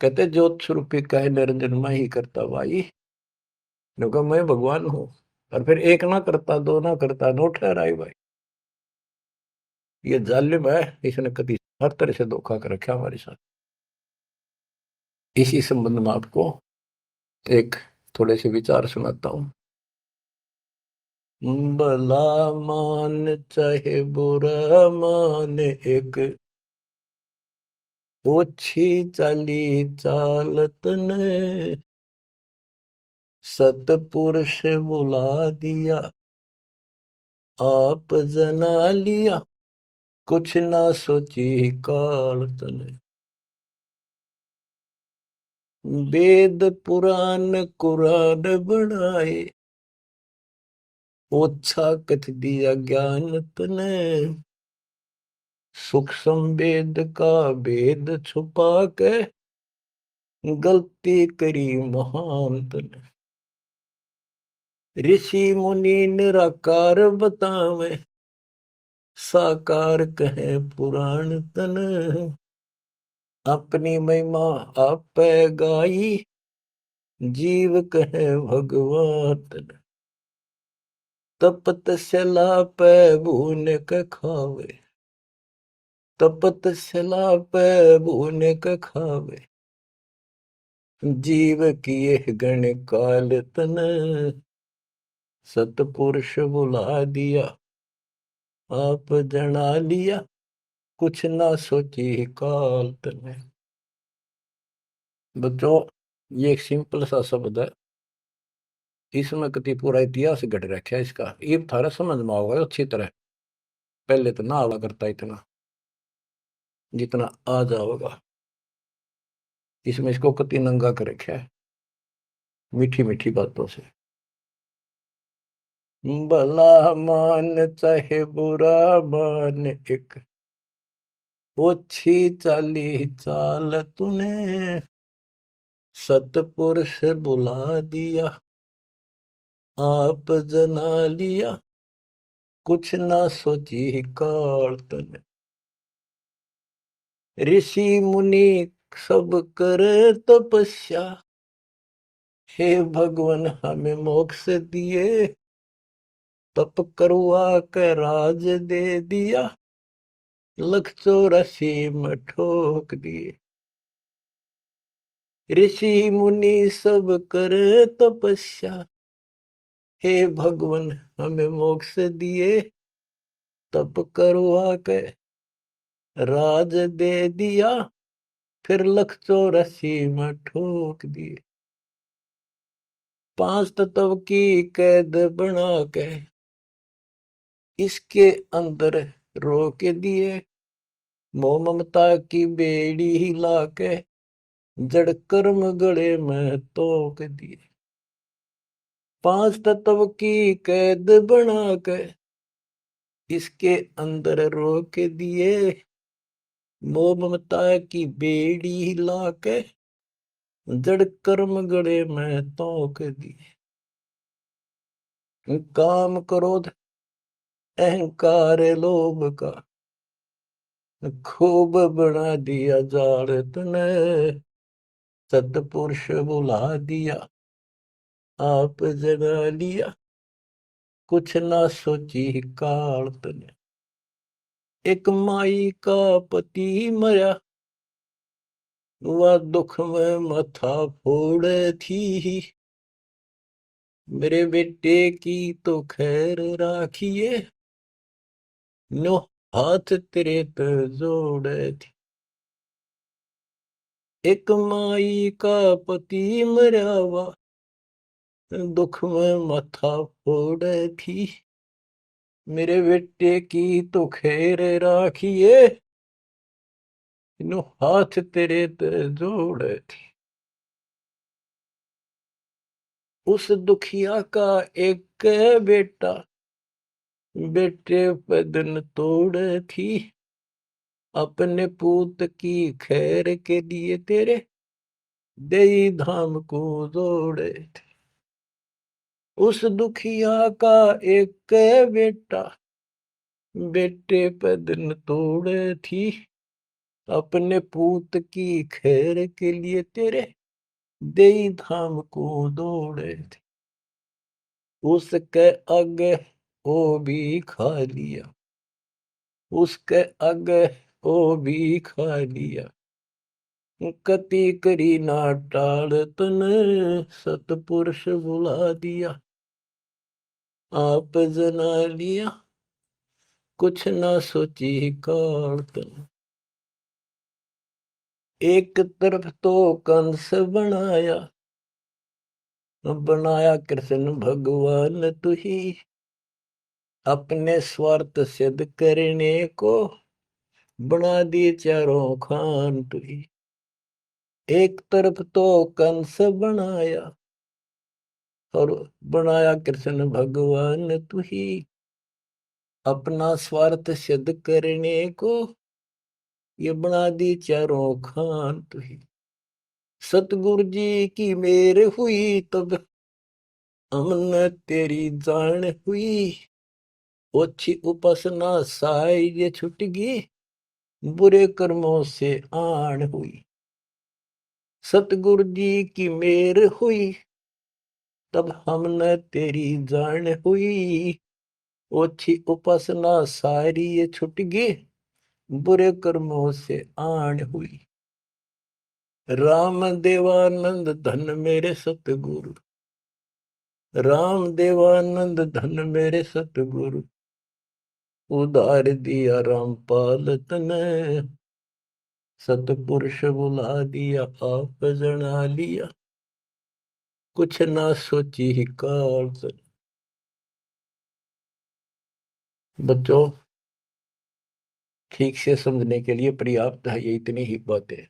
S1: कहते ज्योत स्वरूपी कहे निरंजन मैं ही करता भाई। क्योंकि मैं भगवान हूं। और फिर एक ना करता, दो ना करता, नो ठहराई भाई। ये जालिम है, इसने कभी हर तरह से धोखा कर रखा हमारे साथ। इसी संबंध में आपको एक थोड़े से विचार सुनाता हूं। भला मान चाहे बुरा मान, एक ओछी चाली चालत ने, सतपुरुष बुला दिया, आप जना लिया, कुछ ना सोची काल तने। वेद पुराण कुरान बनाए, ओछा कथ दिया ज्ञान तने। सूक्ष्म वेद का भेद छुपा के, गलती करी महान तने। ऋषि मुनि निराकार बतावे, साकार कहे पुराण तन। अपनी महिमा आप गाई, जीव कहे भगवान तन। तपत सला पे भून के खावे, तपत सला पे भून के खावे। जीव किए गण काल तन, सतपुरुष बुला दिया, आप जना लिया, कुछ ना सोची काल तने। बच्चों, ये एक सिंपल सा शब्द है, इसमें कति पूरा इतिहास घट रखा है इसका। ये थारा समझ में आओगे अच्छी तरह। पहले तो ना आवा करता इतना, जितना आ जाओगा। इसमें इसको कति नंगा कर रखा है, मीठी मीठी बातों से। भला मान चाहे बुरा मान, एक ओछी चाली चाल तूने। सतपुरुष बुला दिया, आप जना लिया, कुछ ना सोची काल तने। ऋषि मुनि सब करे तपस्या, हे भगवान हमें मोक्ष दिए। तप करवा के राज दे दिया, लख 84 में ठोक दिए। ऋषि मुनि सब करे तपस्या, हे भगवान हमें मोक्ष दिए। तप करवा के राज दे दिया, फिर लख 84 में ठोक दिए। 5 तत्व की कैद बना के, इसके अंदर रोक दिए। मोह ममता की बेड़ी हिला के, जड़ कर्म गले में तोक दिए। 5 तत्व की कैद बना के, इसके अंदर रोक दिए। मोह ममता की बेड़ी हिला के, जड़ कर्म गले में तोक दिए। काम क्रोध अहंकार लोभ का खूब बना दिया जाड़ तने, सतपुरुष बुला दिया, आप जगा लिया, कुछ ना सोची काल तने। एक माई का पति मरा, वह दुख में माथा फोड़े थी, मेरे बेटे की तो खैर राखिए, नो हाथ तेरे पे जोड़े थी। एक माई का पति मरा, वह दुख में माथा फोड़े थी, मेरे बेटे की तो खैर राखिए, नो हाथ तेरे पे जोड़े थी। उस दुखिया का एक बेटा, बेटे पे दिन तोड़े थी, अपने पूत की खैर के लिए तेरे देई धाम को जोड़े थे। उस दुखिया का एक बेटा, बेटे पे दिन तोड़े थी, अपने पूत की खैर के लिए तेरे देई धाम को दौड़े थे। उसके आगे वो भी खा लिया, उसके आगे वो भी खा लिया, कति करी ना टाल तने, सतपुरुष बुला दिया, आप जना लिया, कुछ ना सोची काल तने। एक तरफ तो कंस बनाया, बनाया कृष्ण भगवान तुही, अपने स्वार्थ सिद्ध करने को बना दिए चारों खान तुही। एक तरफ तो कंस बनाया, और बनाया कृष्ण भगवान तुही, अपना स्वार्थ सिद्ध करने को ये बना दी चारों खान तुही। सतगुरु जी की मेर हुई तब हमने तेरी जान हुई, ओछी उपासना साई ये छुटगी, बुरे कर्मों से आन हुई। सतगुरु जी की मेर हुई तब हमने तेरी जान हुई, ओछी उपासना सारी ये छुटगी, बुरे कर्मों से आन हुई। राम देवानंद धन मेरे सतगुरु, राम देवानंद धन मेरे सतगुरु, उधार दिया रामपाल तने, सतपुरुष बुला दिया, आप जना लिया, कुछ ना सोची ही काल तने। बच्चों, ठीक से समझने के लिए पर्याप्त है ये इतनी ही बातें।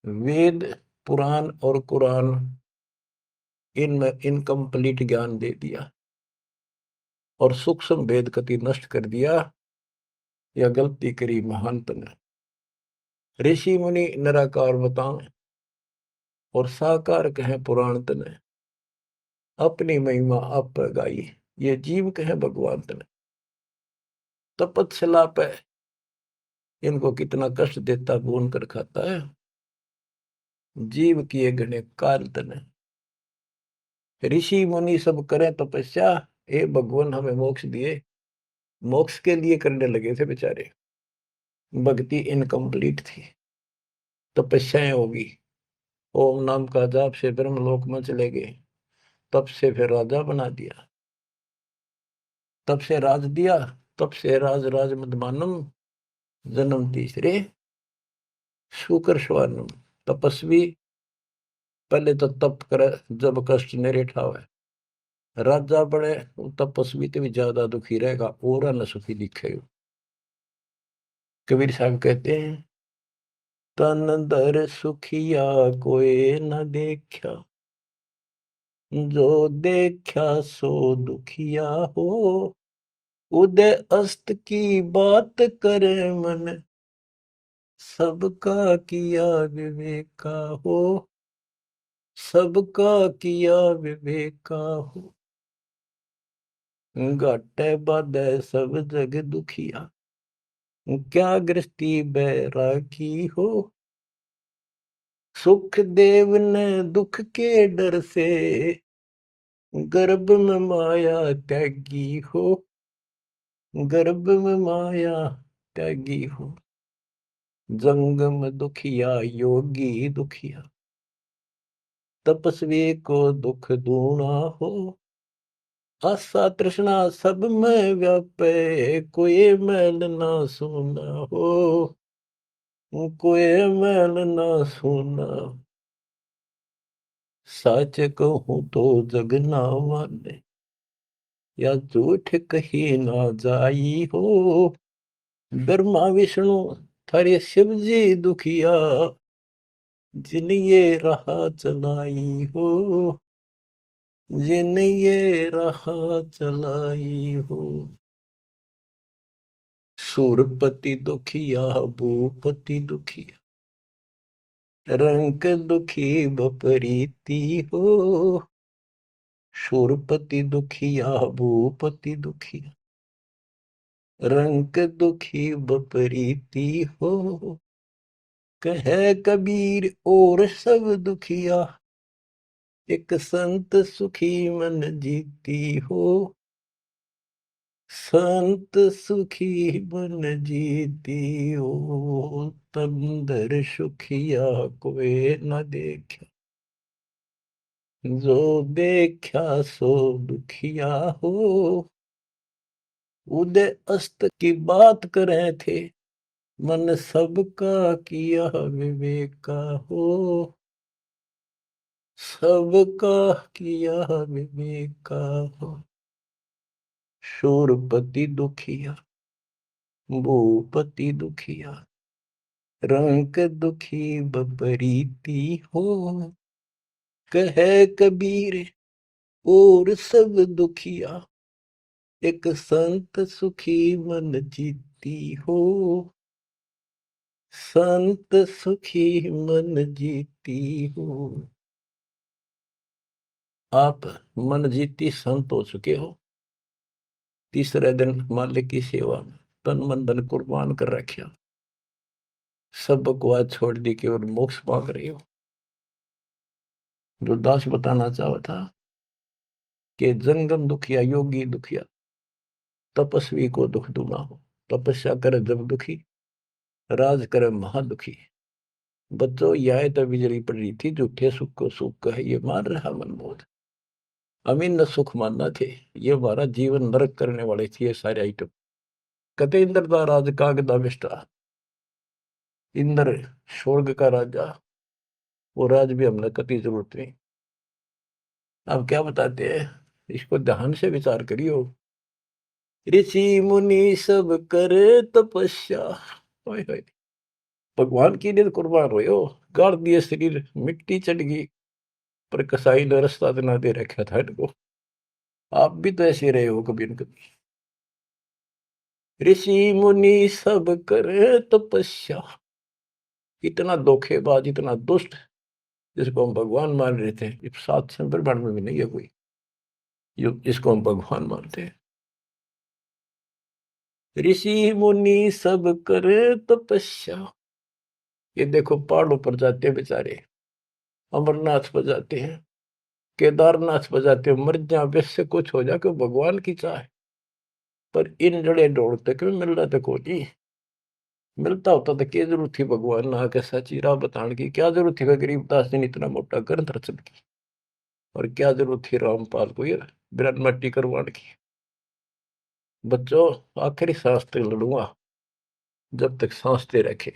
S1: वेद, पुराण और कुरान, इनमें इनकम्प्लीट ज्ञान दे दिया और सूक्ष्म भेद कति नष्ट कर दिया, या गलती करी महानत ने। ऋषि मुनि निराकार बताएं और साकार कहे पुराण तने, अपनी महिमा आप गाई, ये जीव कहे भगवान तने। तपस्या पे इनको कितना कष्ट देता, भून कर खाता है, जीव किए गणे काल तने। ऋषि मुनि सब करें तपस्या, हे भगवान हमें मोक्ष दिए, मोक्ष के लिए करने लगे थे बेचारे, भक्ति इनकम्प्लीट थी, तपस्याएं होगी, ओम नाम का जाप से ब्रह्मलोक में चले गए, तब से फिर राजा बना दिया, तब से राज दिया, तब से राज राज मदमानम, जन्म तीसरे शुकर स्वानम। तपस्वी पहले तो तप करे जब कष्ट नहीं ठावे, राजा बने तपस्वी तो भी ज्यादा दुखी रहेगा और न सुखी दिखेगा। कबीर साहब कहते हैं, तन दर सुखिया कोई न देखा, जो देखा सो दुखिया हो, उदय अस्त की बात करे मन, सबका किया विवेका हो, सबका किया विवेका हो। घाटे बाधे सब जग दुखिया, क्या गृहस्थी बैरागी हो, सुख देव ने दुख के डर से, गर्भ में माया त्यागी हो, गर्भ में माया त्यागी हो। जंगम दुखिया योगी दुखिया, तपस्वी को दुख दूना हो। आशा तृष्णा सब में व्यापे, कोई मैल ना सुना हो, कोई मैल ना सुना। सच कहूं तो जग ना माने, या झूठ कही ना जाई हो। ब्रह्मा विष्णु थारे शिव जी दुखिया, जिन ये राह चलाई हो, जिन ये राह चलाई हो। सूरपति दुखिया भूपति दुखिया, रंग दुखी बपरीती हो। सूरपति दुखिया भूपति दुखिया, रंग दुखी बपरीती हो। कहे कबीर और सब दुखिया, एक संत सुखी मन जीती हो। संत सुखी मन जीती हो, तंदर सुखिया कोई न देखा, जो देखा सो दुखिया हो। उदय अस्त की बात करे थे, मन सबका किया विवेका हो। सबका किया विवेका हो। शूरपति दुखिया भूपति दुखिया, रंग दुखी बपरीती हो। कहे कबीर और सब दुखिया, एक संत सुखी मन जीती हो। संत सुखी मन जीती हो। आप मन जीती संत हो चुके हो। तीसरे दिन मालिक की सेवा में तन मन धन कुर्बान कर रखा, सब बकवास छोड़ दी, केवल मोक्ष मांग रही हो। जो दास बताना चाहा था कि जंगम दुखिया योगी दुखिया, तपस्वी को दुख दूना हो। तपस्या करे जब दुखी, राज करे महादुखी। बच्चों यह तो बिजली पड़ रही थी, झूठे सुख को सुख कहे ये मान रहा मनमोद। अमीन न सुख मानना थे, ये हमारा जीवन नरक करने वाले थे ये सारे आइटम। कते इंद्र का राज कागदा विष्टा, इंद्र स्वर्ग का राजा, वो राज भी हमने कति जरूरत नहीं। अब क्या बताते हैं, इसको ध्यान से विचार करियो। ऋषि मुनि सब करे तपस्या, भगवान की लिए कुर्बान हो, गाड़ दिए शरीर, मिट्टी चढ़ गई, पर कसाई ने रास्ता ना दे रखा था इनको। आप भी तो ऐसे रहे हो कभी न कभी। ऋषि मुनि सब करे तपस्या, इतना धोखेबाज इतना दुष्ट जिसको हम भगवान मान रहे थे, इस 7 ब्रह्मांड में भी नहीं है कोई जो इसको हम भगवान मानते हैं। ऋषि मुनि सब करे तपस्या, ये देखो पहाड़ों पर जाते हैं बेचारे, अमरनाथ पर जाते हैं, केदारनाथ पर जाते हैं, मर जा वैसे कुछ हो जाए भगवान की चाह। पर इन जड़े दौड़ते क्यों मिल रहा था कोई, मिलता होता तो क्या जरूरत थी भगवान ना के सच्ची राह बताने की। क्या जरूरत थी गरीबदास जी ने इतना मोटा ग्रंथ रचन की, और क्या जरूरत थी रामपाल को ये बिरन मट्टी करवाने की। बच्चों आखिरी सांस तक लड़ूंगा, जब तक सांस दे रखे।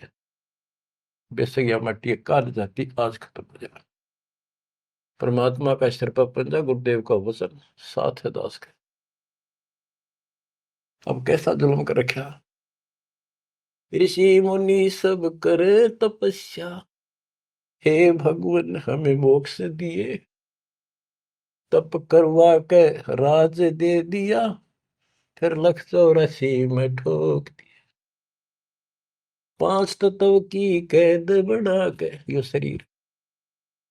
S1: बेशक यह मट्टी काट जाती आज खत्म हो जाए। परमात्मा का सिर पर पंजा, गुरुदेव का वचन साथ है दास का। अब कैसा जुल्म कर रखा। ऋषि मुनि सब करे तपस्या, हे भगवान हमें मोक्ष दिए। तप करवा के राज दे दिया, फिर 184 में ठोक दिया। 5 तत्व की कैद बना के यो शरीर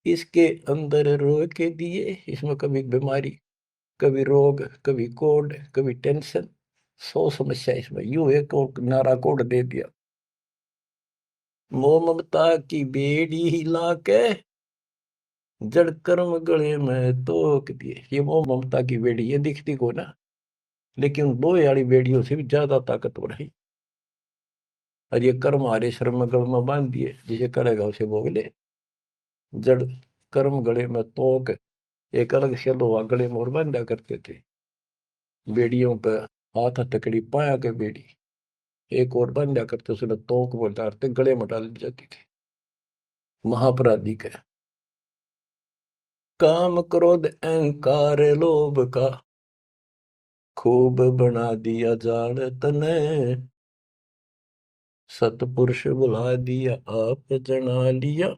S1: इसके अंदर रो के दिए। इसमें कभी बीमारी, कभी रोग, कभी कोढ़, कभी टेंशन, 100 समस्या इसमें। यूं एक और नारा कोड दे दिया, मोह ममता की बेड़ी हिला के जड़ कर्म गले में तोक दिए। ये मोह ममता की बेड़ी ये दिखती को ना, लेकिन लोहे वाली बेड़ियों से भी ज्यादा ताकतवर है। और ये कर्म हमारे श्रम गल में बांध दिए, जिसे करेगा उसे भोग ले। जड़ कर्म गले में तोक, एक अलग से लोहा गले में और बांधा करते थे बेड़ियों पे। हाथ हथकड़ी पाया के बेड़ी एक और बांधा करते, उसने तोक में डालते गले में डाल दी जाती थी। महापराधी का काम क्रोध अहंकार लोभ का खूब बना दिया जान तने, सतपुरुष बुला दिया आप जना लिया,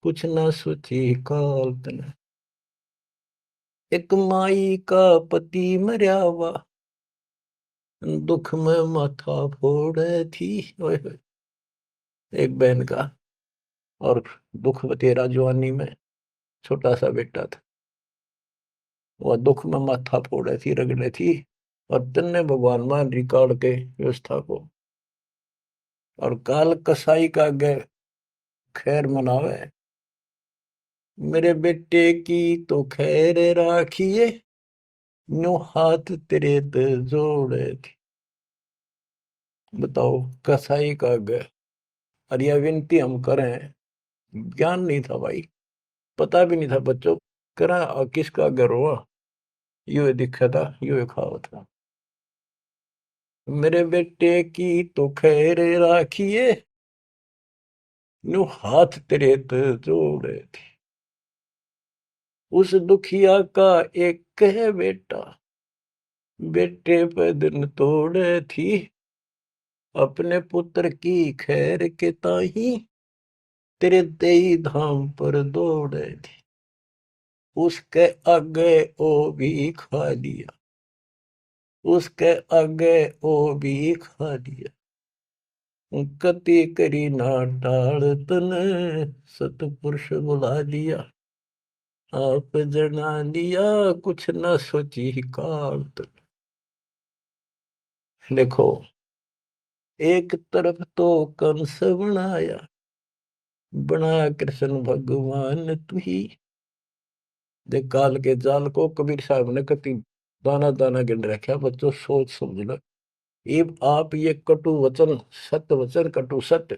S1: कुछ ना सोची काल तने। एक माई का पति मरया हुआ दुख में माथा फोड़े थी। ओए होए। एक बहन का और दुख तेरा जवानी में छोटा सा बेटा था, वह दुख में माथा फोड़े थी, रगड़े थी। और तन्ने भगवान मान रिकॉर्ड के व्यवस्था को, और काल कसाई का गए खैर मनावे, मेरे बेटे की तो खैर राखिए, न्यू हाथ तेरे ते जोड़े थी। बताओ, कसाई का गए। और यह विनती हम करें, ज्ञान नहीं था भाई, पता भी नहीं था बच्चों करा और किसका घर हुआ, यू दिखा था, यू खावा था। मेरे बेटे की तो खैर राखिए, न्यू हाथ तेरे ते जोड़े थी। उस दुखिया का एक कह बेटा, बेटे पे दिन तोड़े थी, अपने पुत्र की खैर के ताही तेरे देई धाम पर दौड़े थी। उसके आगे ओ भी खा लिया, उसके आगे ओ भी खा लिया, कति करी ना टाल तने, सतपुरुष बुला लिया आप जना लिया, कुछ न सोची काल तन। देखो, एक तरफ तो कंस बनाया, बना कृष्ण भगवान तू ही। देख काल के जाल को कबीर साहब ने कति दाना दाना गिन रखा, बच्चों सोच समझ लो। अब आप ये कटु वचन, सत्य वचन कटु सत्य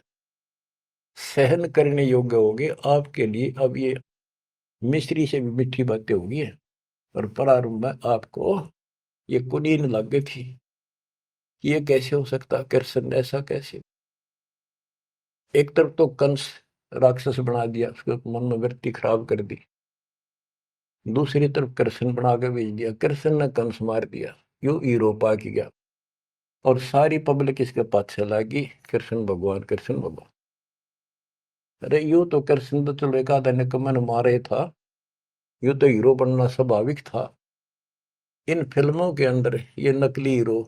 S1: सहन करने योग्य होगे आपके लिए। अब ये मिश्री से भी मीठी बातें होगी। और प्रारंभ में आपको ये कुनीन लग गई थी, ये कैसे हो सकता, कृष्ण ऐसा कैसे। एक तरफ तो कंस राक्षस बना दिया, उसके मन में वृत्ति खराब कर दी। दूसरी तरफ कृष्ण बना के भेज दिया, कृष्ण ने कंस मार दिया, यू हीरो पा की गया। और सारी पब्लिक इसके पाछे लगी, कृष्ण भगवान कृष्ण भगवान। अरे यू तो कृष्ण तो चलो एक आधा निकम्मन मारे था, यू तो हीरो बनना स्वाभाविक था। इन फिल्मों के अंदर ये नकली हीरो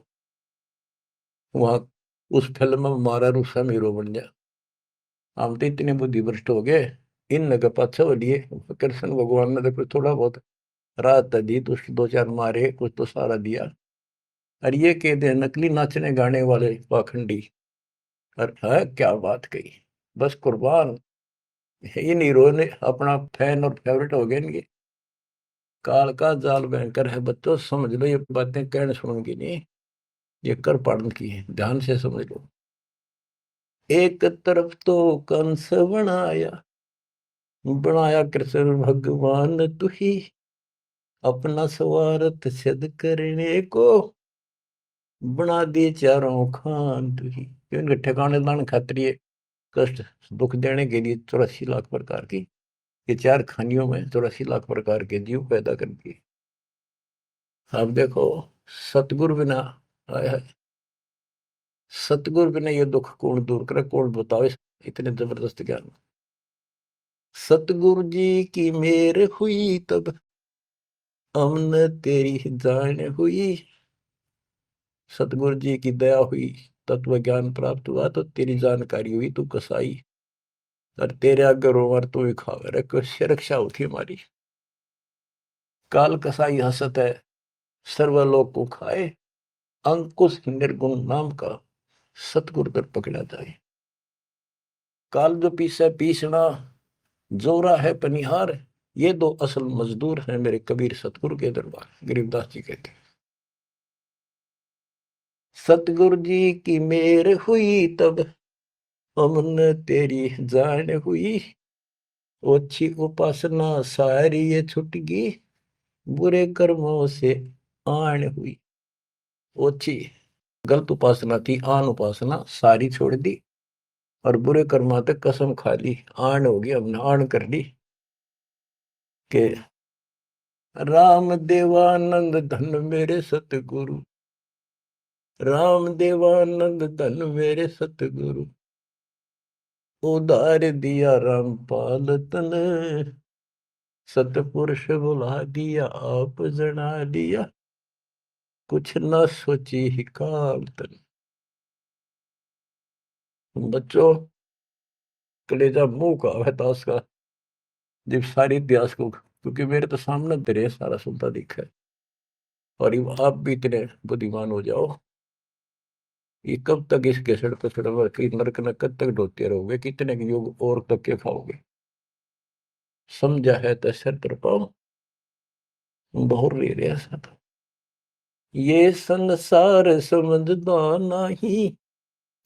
S1: वहां उस फिल्म में मारा रूसम हीरो बन गया। हम तो इतने बुद्धि भ्रष्ट हो गए, इन लगे पाछे हो लिए। कृष्ण भगवान ने देखो थोड़ा बहुत राहत दी, तो उसके दो चार मारे, कुछ तो सारा दिया। और ये कहते हैं नकली नाचने गाने वाले पाखंडी। और है क्या बात कही, बस कुर्बान। इन हीरो ने अपना फैन और फेवरेट हो गए इनके। काल का जाल भयंकर है बच्चों, समझ लो। ये बातें कहने सुनूंगी नहीं, ये कर पढ़ने की है, ध्यान से समझ लो। एक तरफ तो कंस बनाया, बनाया कृष्ण भगवान तू ही, अपना स्वार्थ सिद्ध करने को बना दिए चारों खान तू ही। इनके ठिकाने लाने खातिर ये कष्ट दुख देने के लिए 84 लाख प्रकार की, ये चार खानियों में 84 लाख प्रकार के जीव पैदा कर दिए। अब देखो, सतगुरु बिना, आया है, सतगुरु बिना ये दुख कौन दूर करे, कौन बताओ इतने जबरदस्त ज्ञान। सतगुरु जी की मेर हुई तब हमने तेरी जान हुई। सतगुरु जी की दया हुई, तत्व ज्ञान प्राप्त हुआ, तो तेरी जानकारी हुई, तू कसाई। और तेरे आगे रोवर तू ही खावे रे, कैसे रक्षा होती हमारी। काल कसाई हसत है, सर्वलोक को खाए, अंकुश निर्गुण नाम का सतगुरु दर पकड़ा जाए। काल जो पीसे पीसना, जोरा है पनिहार, ये दो असल मजदूर हैं मेरे कबीर सतगुरु के दरबार। गरीबदास जी कहते हैं, सतगुरु जी की मेर हुई तब हमने तेरी जान हुई, ओछी उपासना सारी ये छुट गई, बुरे कर्मों से आन हुई। ओछी गलत उपासना थी, आन उपासना सारी छोड़ दी, और बुरे कर्मा तक कसम खा ली। आन होगी, हमने आन कर ली के राम देवानंद धन मेरे सतगुरु, राम देवानंद धन मेरे सतगुरु, उधार दिया रामपाल तन, सतपुरुष बुला दिया आप जना दिया, कुछ न सोची ही काल तन। बच्चों, कलेजा मुंह का है दास का, जब सारी इतिहास को, क्योंकि मेरे तो सामने तेरे सारा सुनता दिखा है। और आप भी इतने बुद्धिमान हो जाओ, ये कब तक इस घसड़ पसड़ नरक न कब तक ढोते रहोगे, कितने योग और तक के खाओगे। समझा है तो सर पर पाओ, बहुर ले रहे सब। ये संसार समझदा नहीं,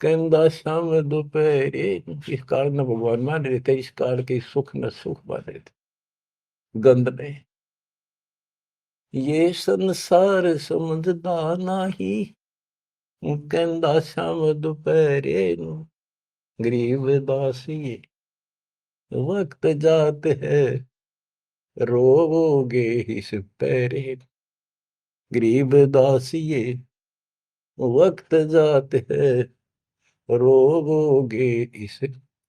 S1: कहंदा शाम दोपहरे। इस काल न भगवान मान रहे थे, इस काल के सुख न सुख मान रहे थे, गंद में। ये संसार समझदा नहीं, कहंदा शाम दोपहरे, गरीब दासी वक्त जात है, रोगे इस पैरे। गरीब दासिये वक्त जात है, रोगे इस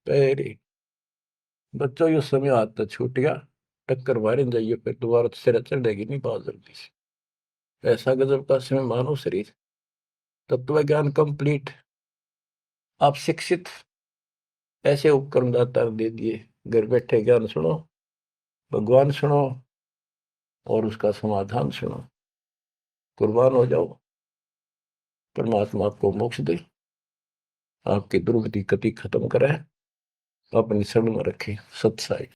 S1: पैरे। बच्चों, यो समय हाथ तो छूट गया, टक्कर मारे जाइए, फिर दोबारा तो सिर चढ़ेगी नहीं बहुत जल्दी से। ऐसा गजब का समय मानो शरीर, तत्व ज्ञान कंप्लीट, आप शिक्षित, ऐसे उपकरण दाता दे दिए। घर बैठे ज्ञान सुनो, भगवान सुनो, और उसका समाधान सुनो। कुर्बान हो जाओ, परमात्मा आपको मोक्ष दे, आपकी दुर्गति कति खत्म करे, अपनी शरण में रखे। सत्साई।